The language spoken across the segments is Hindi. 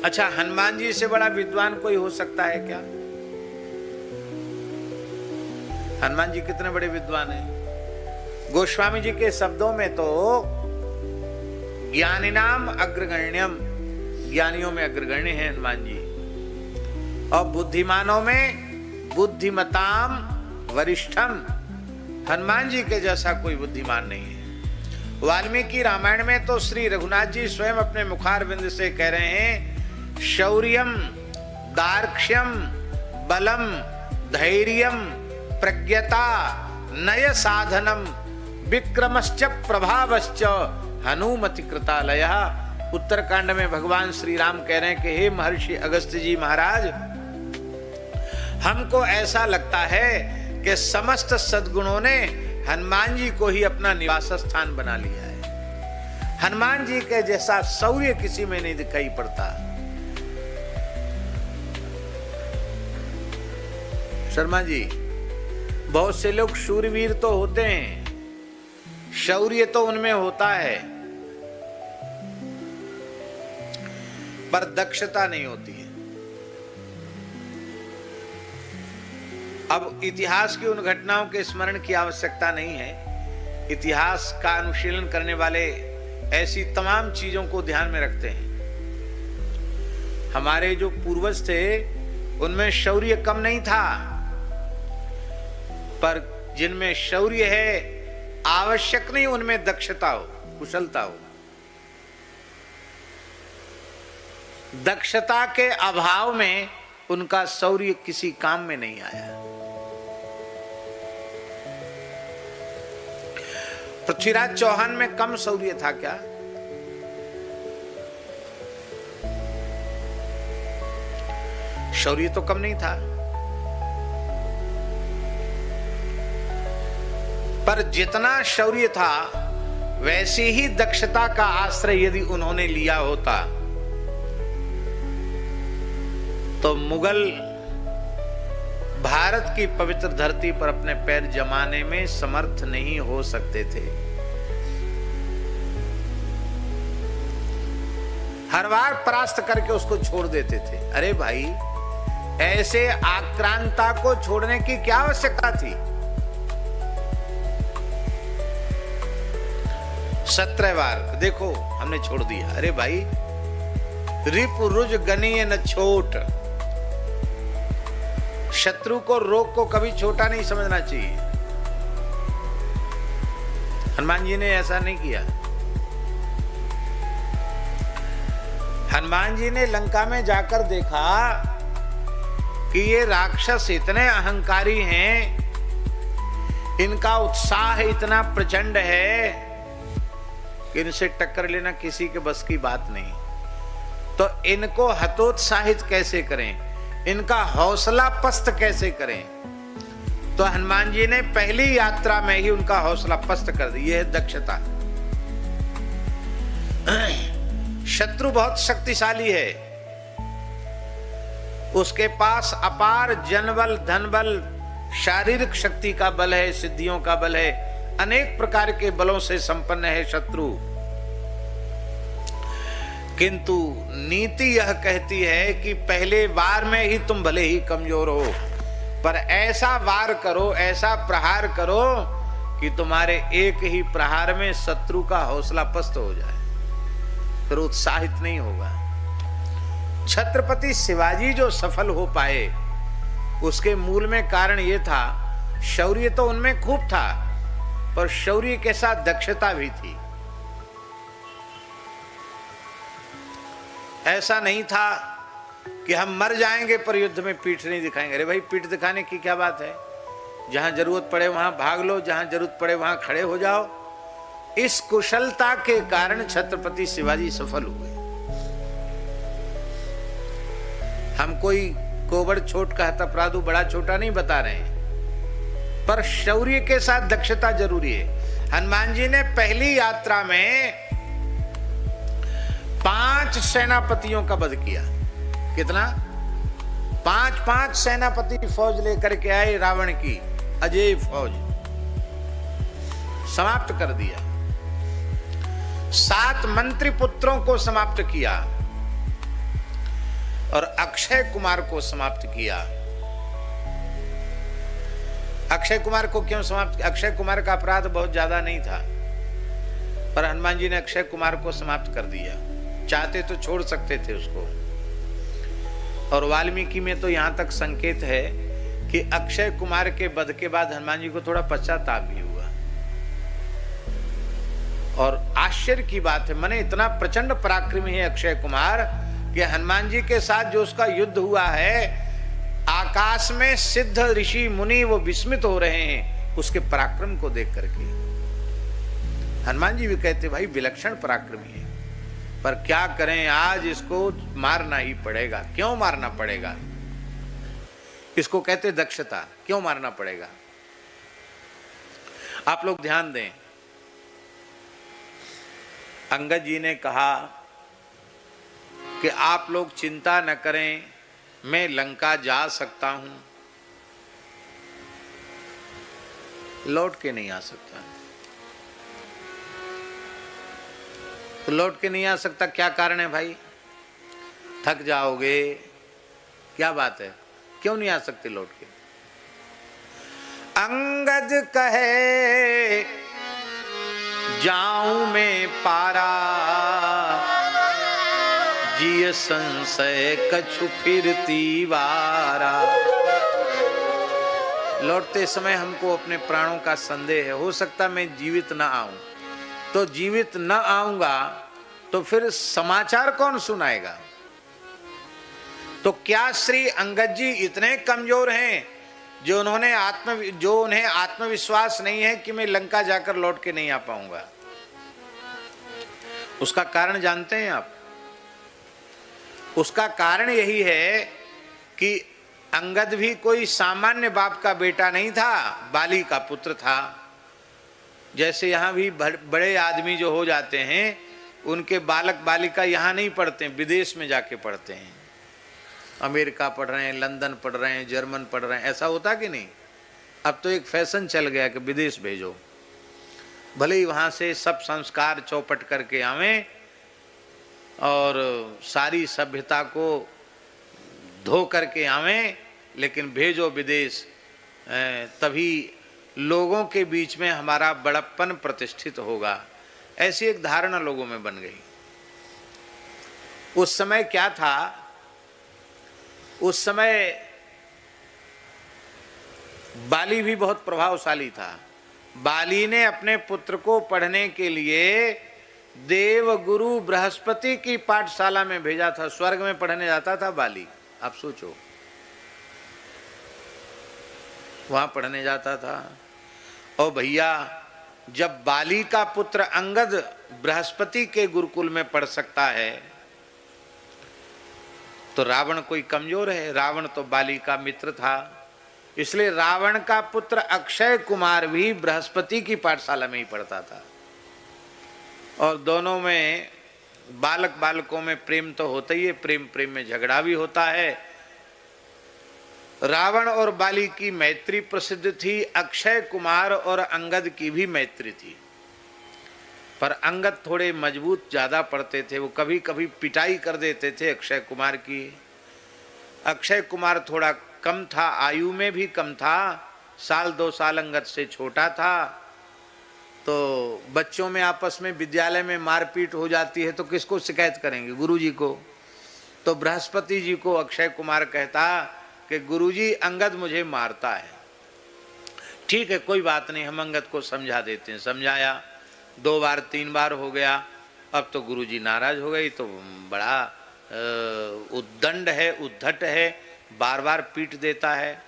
अच्छा, हनुमान जी से बड़ा विद्वान कोई हो सकता है क्या? हनुमान जी कितने बड़े विद्वान हैं। गोस्वामी जी के शब्दों में तो ज्ञानिनाम अग्रगण्यम, ज्ञानियों में अग्रगण्य है हनुमान जी, और बुद्धिमानों में बुद्धिमताम वरिष्ठम, हनुमान जी के जैसा कोई बुद्धिमान नहीं है। वाल्मीकि रामायण में तो श्री रघुनाथ जी स्वयं अपने मुखारविंद से कह रहे हैं, शौर्यम दार्क्ष्यम बलम धैर्यम प्रज्ञता नय साधनम विक्रमश्च प्रभावश्च हनुमति कृतालय। उत्तरकांड में भगवान श्री राम कह रहे हैं कि हे महर्षि अगस्त्य जी महाराज, हमको ऐसा लगता है कि समस्त सद्गुणों ने हनुमान जी को ही अपना निवास स्थान बना लिया है। हनुमान जी के जैसा शौर्य किसी में नहीं दिखाई पड़ता। शर्मा जी, बहुत से लोग शूरवीर तो होते हैं, शौर्य तो उनमें होता है, पर दक्षता नहीं होती है। अब इतिहास की उन घटनाओं के स्मरण की आवश्यकता नहीं है। इतिहास का अनुशीलन करने वाले ऐसी तमाम चीजों को ध्यान में रखते हैं। हमारे जो पूर्वज थे उनमें शौर्य कम नहीं था, पर जिनमें शौर्य है आवश्यक नहीं उनमें दक्षता हो, कुशलता हो। दक्षता के अभाव में उनका शौर्य किसी काम में नहीं आया। पृथ्वीराज चौहान में कम शौर्य था क्या? शौर्य तो कम नहीं था, पर जितना शौर्य था वैसी ही दक्षता का आश्रय यदि उन्होंने लिया होता तो मुगल भारत की पवित्र धरती पर अपने पैर जमाने में समर्थ नहीं हो सकते थे। हर बार परास्त करके उसको छोड़ देते थे। अरे भाई, ऐसे आक्रांता को छोड़ने की क्या आवश्यकता थी? 17 बार देखो हमने छोड़ दिया। अरे भाई, रिपु रुज गनीय न छोट, शत्रु को रोग को कभी छोटा नहीं समझना चाहिए। हनुमान जी ने ऐसा नहीं किया। हनुमान जी ने लंका में जाकर देखा कि ये राक्षस इतने अहंकारी हैं, इनका उत्साह इतना प्रचंड है कि इनसे टक्कर लेना किसी के बस की बात नहीं। तो इनको हतोत्साहित कैसे करें, इनका हौसला पस्त कैसे करें? तो हनुमान जी ने पहली यात्रा में ही उनका हौसला पस्त कर दिया। यह दक्षता। शत्रु बहुत शक्तिशाली है, उसके पास अपार जनबल, धनबल, शारीरिक शक्ति का बल है, सिद्धियों का बल है, अनेक प्रकार के बलों से संपन्न है शत्रु। किंतु नीति यह कहती है कि पहले वार में ही तुम भले ही कमजोर हो, पर ऐसा वार करो, ऐसा प्रहार करो कि तुम्हारे एक ही प्रहार में शत्रु का हौसला पस्त हो जाए, फिर उत्साहित नहीं होगा। छत्रपति शिवाजी जो सफल हो पाए उसके मूल में कारण यह था, शौर्य तो उनमें खूब था, पर शौर्य के साथ दक्षता भी थी। ऐसा नहीं था कि हम मर जाएंगे पर युद्ध में पीठ नहीं दिखाएंगे। अरे भाई, पीठ दिखाने की क्या बात है? जहां जरूरत पड़े वहां भाग लो, जहां जरूरत पड़े वहां खड़े हो जाओ। इस कुशलता के कारण छत्रपति शिवाजी सफल हुए। हम कोई कोबड़ छोट का हतपराधु बड़ा छोटा नहीं बता रहे हैं, पर शौर्य के साथ दक्षता जरूरी है। हनुमान जी ने पहली यात्रा में 5 सेनापतियों का वध किया। कितना? 5 सेनापति फौज लेकर के आए, रावण की अजय फौज समाप्त कर दिया। 7 मंत्री पुत्रों को समाप्त किया। और अक्षय कुमार को समाप्त किया। अक्षय कुमार को क्यों समाप्त किया? अक्षय कुमार का अपराध बहुत ज्यादा नहीं था, पर हनुमान जी ने अक्षय कुमार को समाप्त कर दिया। चाहते तो छोड़ सकते थे उसको। और वाल्मीकि में तो यहां तक संकेत है कि अक्षय कुमार के वध के बाद हनुमान जी को थोड़ा पश्चाताप भी हुआ। और आश्चर्य की बात है, माने इतना प्रचंड पराक्रमी है अक्षय कुमार कि हनुमान जी के साथ जो उसका युद्ध हुआ है, आकाश में सिद्ध ऋषि मुनि वो विस्मित हो रहे हैं उसके पराक्रम को देख करके। हनुमान जी भी कहते भाई विलक्षण पराक्रमी है, पर क्या करें, आज इसको मारना ही पड़ेगा। क्यों मारना पड़ेगा? इसको कहते दक्षता। क्यों मारना पड़ेगा? आप लोग ध्यान दें, अंगद जी ने कहा कि आप लोग चिंता न करें, मैं लंका जा सकता हूं। लौट के नहीं आ सकता। तो लौट के नहीं आ सकता, क्या कारण है भाई? थक जाओगे, क्या बात है? क्यों नहीं आ सकते लौट के? अंगद कहे जाऊं मैं पारा, जिय संशय कछु फिरती वारा। लौटते समय हमको अपने प्राणों का संदेह है, हो सकता मैं जीवित न आऊं। तो जीवित न आऊंगा तो फिर समाचार कौन सुनाएगा? तो क्या श्री अंगद जी इतने कमजोर हैं जो उन्हें आत्मविश्वास नहीं है कि मैं लंका जाकर लौट के नहीं आ पाऊंगा? उसका कारण जानते हैं आप? उसका कारण यही है कि अंगद भी कोई सामान्य बाप का बेटा नहीं था, बाली का पुत्र था। जैसे यहां भी बड़े आदमी जो हो जाते हैं, उनके बालक बालिका यहां नहीं पढ़ते, विदेश में जाके पढ़ते हैं। अमेरिका पढ़ रहे हैं, लंदन पढ़ रहे हैं, जर्मन पढ़ रहे हैं, ऐसा होता कि नहीं? अब तो एक फैशन चल गया कि विदेश भेजो, भले ही वहां से सब संस्कार चौपट करके आवें और सारी सभ्यता को धो करके आवें, लेकिन भेजो विदेश, तभी लोगों के बीच में हमारा बड़प्पन प्रतिष्ठित होगा। ऐसी एक धारणा लोगों में बन गई। उस समय क्या था? उस समय बाली भी बहुत प्रभावशाली था। बाली ने अपने पुत्र को पढ़ने के लिए देव गुरु बृहस्पति की पाठशाला में भेजा था। स्वर्ग में पढ़ने जाता था बाली। आप सोचो, वहां पढ़ने जाता था। और भैया, जब बाली का पुत्र अंगद बृहस्पति के गुरुकुल में पढ़ सकता है, तो रावण कोई कमजोर है? रावण तो बाली का मित्र था। इसलिए रावण का पुत्र अक्षय कुमार भी बृहस्पति की पाठशाला में ही पढ़ता था। और दोनों में बालकों में प्रेम तो होता ही है, प्रेम में झगड़ा भी होता है। रावण और बाली की मैत्री प्रसिद्ध थी, अक्षय कुमार और अंगद की भी मैत्री थी। पर अंगद थोड़े मजबूत ज्यादा पढ़ते थे, वो कभी कभी पिटाई कर देते थे अक्षय कुमार की। अक्षय कुमार थोड़ा कम था, आयु में भी कम था, 1-2 साल अंगद से छोटा था। तो बच्चों में आपस में विद्यालय में मारपीट हो जाती है तो किसको शिकायत करेंगे? गुरुजी को। तो बृहस्पति जी को अक्षय कुमार कहता कि गुरुजी अंगद मुझे मारता है। ठीक है, कोई बात नहीं, हम अंगद को समझा देते हैं। समझाया, 2 बार 3 बार हो गया। अब तो गुरुजी नाराज हो गई, तो बड़ा उद्दंड है, उद्धट है, बार बार पीट देता है।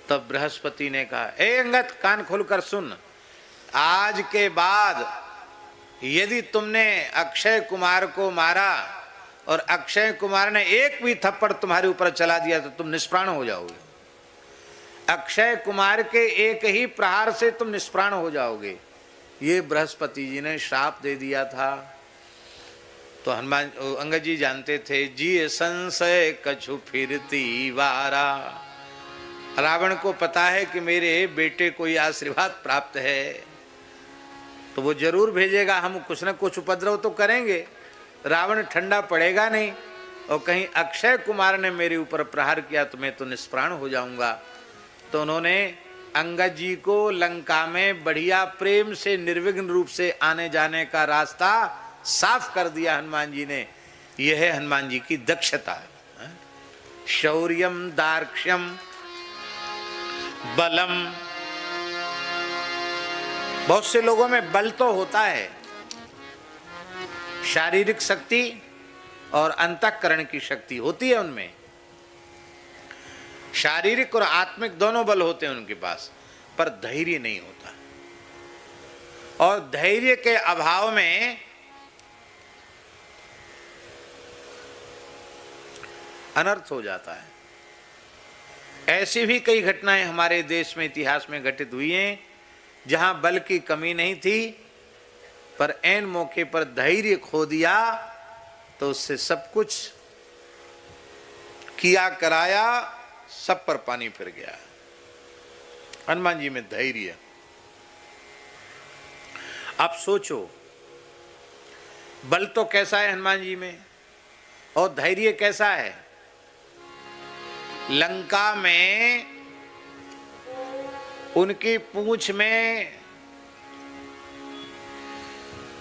तब बृहस्पति ने कहा, ए अंगद, कान खोलकर सुन, आज के बाद यदि तुमने अक्षय कुमार को मारा और अक्षय कुमार ने एक भी थप्पड़ तुम्हारे ऊपर चला दिया तो तुम निष्प्राण हो जाओगे। अक्षय कुमार के एक ही प्रहार से तुम निष्प्राण हो जाओगे। ये बृहस्पति जी ने श्राप दे दिया था। तो हनुमान अंगद जी जानते थे, जी संशय कछु फिरती वारा। रावण को पता है कि मेरे बेटे को यह आशीर्वाद प्राप्त है, तो वो जरूर भेजेगा, हम कुछ न कुछ उपद्रव तो करेंगे। रावण ठंडा पड़ेगा नहीं और कहीं अक्षय कुमार ने मेरे ऊपर प्रहार किया तो मैं तो निष्प्राण हो जाऊंगा। तो उन्होंने अंगद जी को लंका में बढ़िया प्रेम से निर्विघ्न रूप से आने जाने का रास्ता साफ कर दिया हनुमान जी ने। यह है हनुमान जी की दक्षता। शौर्यम दार्क्ष्यम बलम। बहुत से लोगों में बल तो होता है, शारीरिक शक्ति और अंतःकरण की शक्ति होती है उनमें, शारीरिक और आत्मिक दोनों बल होते हैं उनके पास, पर धैर्य नहीं होता। और धैर्य के अभाव में अनर्थ हो जाता है। ऐसी भी कई घटनाएं हमारे देश में इतिहास में घटित हुई हैं जहां बल की कमी नहीं थी, पर ऐन मौके पर धैर्य खो दिया तो उससे सब कुछ किया कराया सब पर पानी फिर गया। हनुमान जी में धैर्य। आप सोचो, बल तो कैसा है हनुमान जी में और धैर्य कैसा है। लंका में उनकी पूंछ में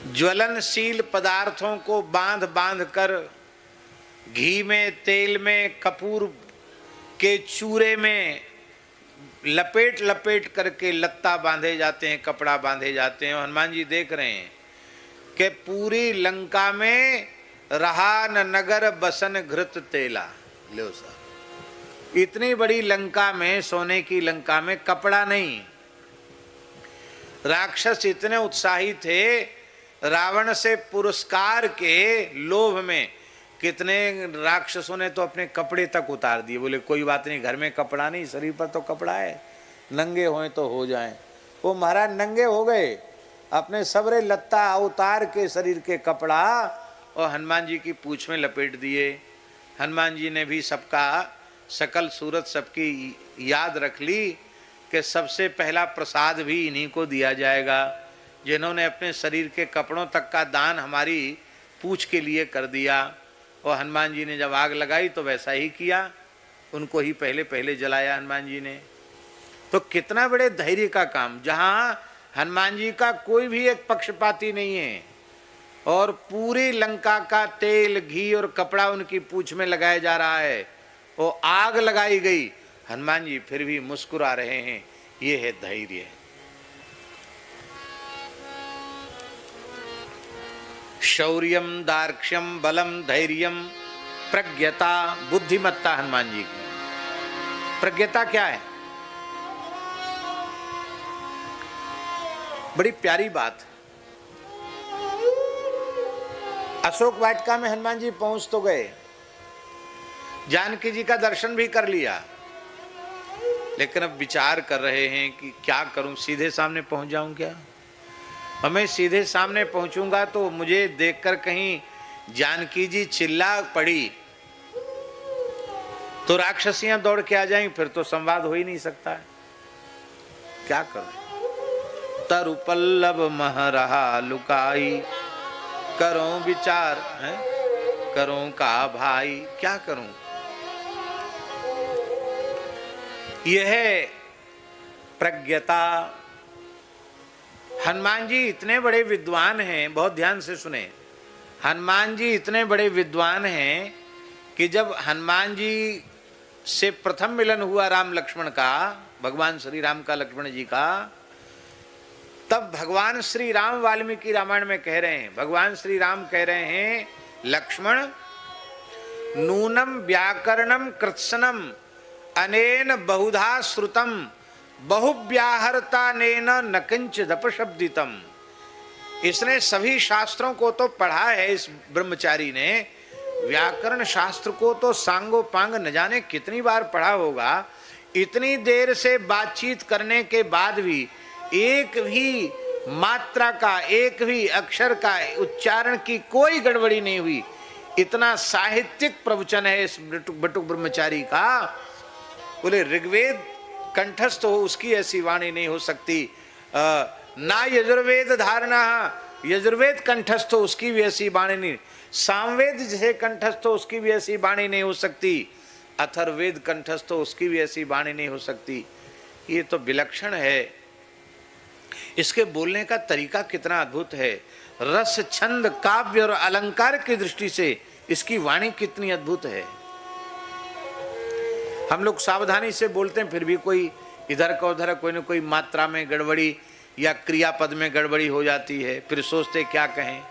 ज्वलनशील पदार्थों को बांध बांध कर, घी में, तेल में, कपूर के चूरे में लपेट लपेट करके लत्ता बांधे जाते हैं, कपड़ा बांधे जाते हैं। हनुमान जी देख रहे हैं कि पूरी लंका में रहा न नगर बसन घृत तेला। लो साहब, इतनी बड़ी लंका में, सोने की लंका में कपड़ा नहीं। राक्षस इतने उत्साही थे, रावण से पुरस्कार के लोभ में कितने राक्षसों ने तो अपने कपड़े तक उतार दिए। बोले कोई बात नहीं, घर में कपड़ा नहीं, शरीर पर तो कपड़ा है, नंगे होए तो हो जाएं। वो महाराज नंगे हो गए, अपने सबरे लत्ता उतार के शरीर के कपड़ा और हनुमान जी की पूंछ में लपेट दिए। हनुमान जी ने भी सबका, सकल सूरत सबकी याद रख ली कि सबसे पहला प्रसाद भी इन्हीं को दिया जाएगा जिन्होंने अपने शरीर के कपड़ों तक का दान हमारी पूंछ के लिए कर दिया। और हनुमान जी ने जब आग लगाई तो वैसा ही किया, उनको ही पहले पहले जलाया हनुमान जी ने। तो कितना बड़े धैर्य का काम, जहां हनुमान जी का कोई भी एक पक्षपाती नहीं है और पूरी लंका का तेल, घी और कपड़ा उनकी पूंछ में लगाया जा रहा है, वो आग लगाई गई, हनुमान जी फिर भी मुस्कुरा रहे हैं। ये है धैर्य। शौर्यम दार्क्ष्यम बलम धैर्यम प्रज्ञता, बुद्धिमत्ता हनुमान जी की। प्रज्ञता क्या है? बड़ी प्यारी बात। अशोक वाटिका में हनुमान जी पहुंच तो गए, जानकी जी का दर्शन भी कर लिया, लेकिन अब विचार कर रहे हैं कि क्या करूं, सीधे सामने पहुंच जाऊं क्या? और मैं सीधे सामने पहुंचूंगा तो मुझे देखकर कहीं जानकी जी चिल्ला पड़ी तो राक्षसियां दौड़ के आ जाएं, फिर तो संवाद हो ही नहीं सकता है। क्या करूं? तरु पल्लव मह रहा लुकाई, करूं विचार है करूं का भाई, क्या करूं? यह है प्रज्ञता। हनुमान जी इतने बड़े विद्वान हैं, बहुत ध्यान से सुने। हनुमान जी इतने बड़े विद्वान हैं कि जब हनुमान जी से प्रथम मिलन हुआ राम लक्ष्मण का, भगवान श्री राम का लक्ष्मण जी का, तब भगवान श्री राम वाल्मीकि रामायण में कह रहे हैं, भगवान श्री राम कह रहे हैं, लक्ष्मण नूनम व्याकरणम कृत्सनम अनेन बहुधा श्रुतम बहुव्याहरता नेन न किंचिद अपशब्दितम। इसने सभी शास्त्रों को तो पढ़ा है, इस ब्रह्मचारी ने व्याकरण शास्त्र को तो सांगो पांग न जाने कितनी बार पढ़ा होगा। इतनी देर से बातचीत करने के बाद भी एक भी मात्रा का, एक भी अक्षर का उच्चारण की कोई गड़बड़ी नहीं हुई। इतना साहित्यिक प्रवचन है इस बटुक ब्रह्मचारी का। बोले ऋग्वेद कंठस्थ हो उसकी ऐसी वाणी नहीं हो सकती, ना यजुर्वेद धारणा यजुर्वेद कंठस्थ हो उसकी भी ऐसी वाणी नहीं, सामवेद जिसे कंठस्थ हो उसकी भी ऐसी वाणी नहीं हो सकती, अथर्ववेद कंठस्थ हो उसकी भी ऐसी वाणी नहीं हो सकती। ये तो विलक्षण है। इसके बोलने का तरीका कितना अद्भुत है। रस, छंद, काव्य और अलंकार की दृष्टि से इसकी वाणी कितनी अद्भुत है। हम लोग सावधानी से बोलते हैं, फिर भी कोई इधर का उधर कोई न कोई मात्रा में गड़बड़ी या क्रियापद में गड़बड़ी हो जाती है, फिर सोचते क्या कहें।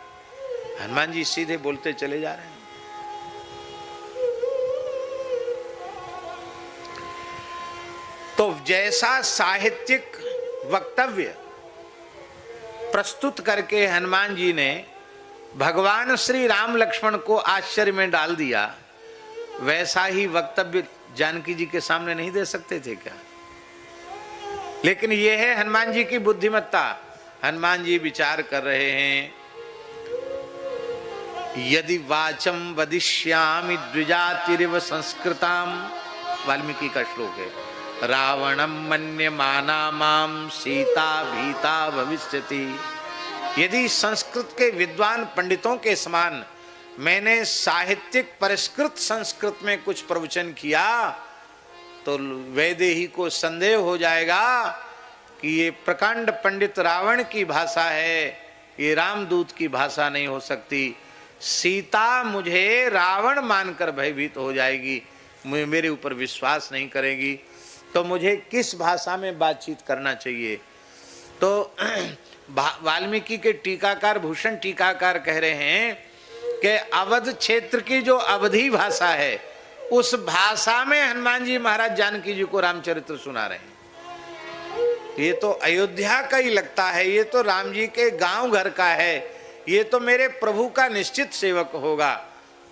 हनुमान जी सीधे बोलते चले जा रहे हैं। तो जैसा साहित्यिक वक्तव्य प्रस्तुत करके हनुमान जी ने भगवान श्री राम लक्ष्मण को आश्चर्य में डाल दिया, वैसा ही वक्तव्य जानकी जी के सामने नहीं दे सकते थे क्या? लेकिन यह है हनुमान जी की बुद्धिमत्ता। हनुमान जी विचार कर रहे हैं, यदि वाचम वदिष्यामि द्विजातिरिव संस्कृताम, वाल्मीकि का श्लोक है, रावणम मन्यमाना माम सीता भीता भविष्यति। यदि संस्कृत के विद्वान पंडितों के समान मैंने साहित्यिक परिष्कृत संस्कृत में कुछ प्रवचन किया तो वैदेही को संदेह हो जाएगा कि ये प्रकांड पंडित रावण की भाषा है, ये रामदूत की भाषा नहीं हो सकती। सीता मुझे रावण मानकर भयभीत हो जाएगी, मेरे ऊपर विश्वास नहीं करेगी, तो मुझे किस भाषा में बातचीत करना चाहिए। तो वाल्मीकि के टीकाकार भूषण टीकाकार कह रहे हैं कि अवध क्षेत्र की जो अवधी भाषा है उस भाषा में हनुमान जी महाराज जानकी जी को रामचरित्र सुना रहे हैं। ये तो अयोध्या का ही लगता है, ये तो राम जी के गांव घर का है, ये तो मेरे प्रभु का निश्चित सेवक होगा।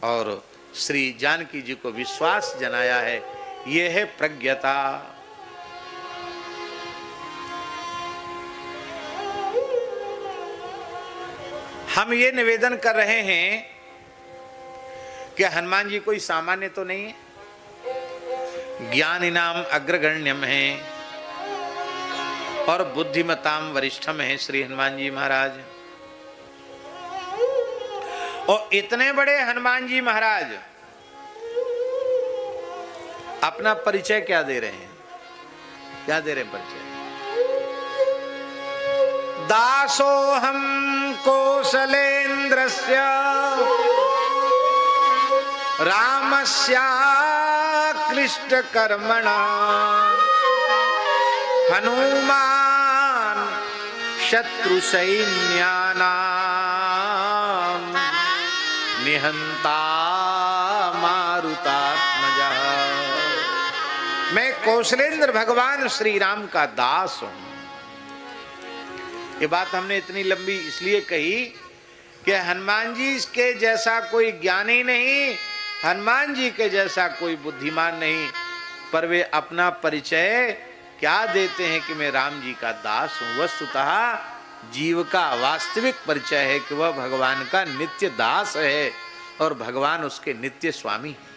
और श्री जानकी जी को विश्वास जनाया है। ये है प्रज्ञता। हम ये निवेदन कर रहे हैं कि हनुमान जी कोई सामान्य तो नहीं है, ज्ञानिनाम अग्रगण्यम है और बुद्धिमताम वरिष्ठम है श्री हनुमान जी महाराज। और इतने बड़े हनुमान जी महाराज अपना परिचय क्या दे रहे हैं? क्या दे रहे हैं परिचय? दासोहम कौसलेन्द्रस्य रामस्य क्लिष्ट कर्मणा हनुमान शत्रु सैन्यानां निहंता मारुतात्मजा। मैं कौशलेंद्र भगवान श्री राम का दास हूं। ये बात हमने इतनी लंबी इसलिए कही कि हनुमान जी के जैसा कोई ज्ञानी नहीं, हनुमान जी के जैसा कोई बुद्धिमान नहीं, पर वे अपना परिचय क्या देते हैं कि मैं राम जी का दास हूं। वस्तुतः जीव का वास्तविक परिचय है कि वह भगवान का नित्य दास है और भगवान उसके नित्य स्वामी है।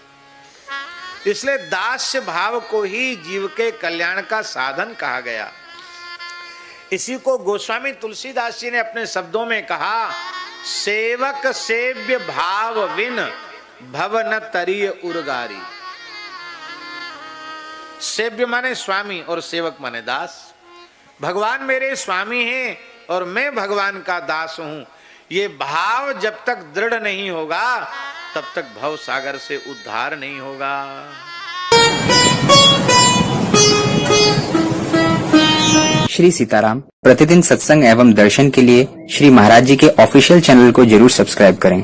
इसलिए दास्य भाव को ही जीव के कल्याण का साधन कहा गया। इसी को गोस्वामी तुलसीदास जी ने अपने शब्दों में कहा, सेवक सेव्य भाव विन भवन तरीय उर्गारी। सेव्य माने स्वामी और सेवक माने दास। भगवान मेरे स्वामी हैं और मैं भगवान का दास हूं। ये भाव जब तक दृढ़ नहीं होगा तब तक भव सागर से उद्धार नहीं होगा। श्री सीताराम प्रतिदिन सत्संग एवं दर्शन के लिए श्री महाराज जी के ऑफिशियल चैनल को जरूर सब्सक्राइब करें।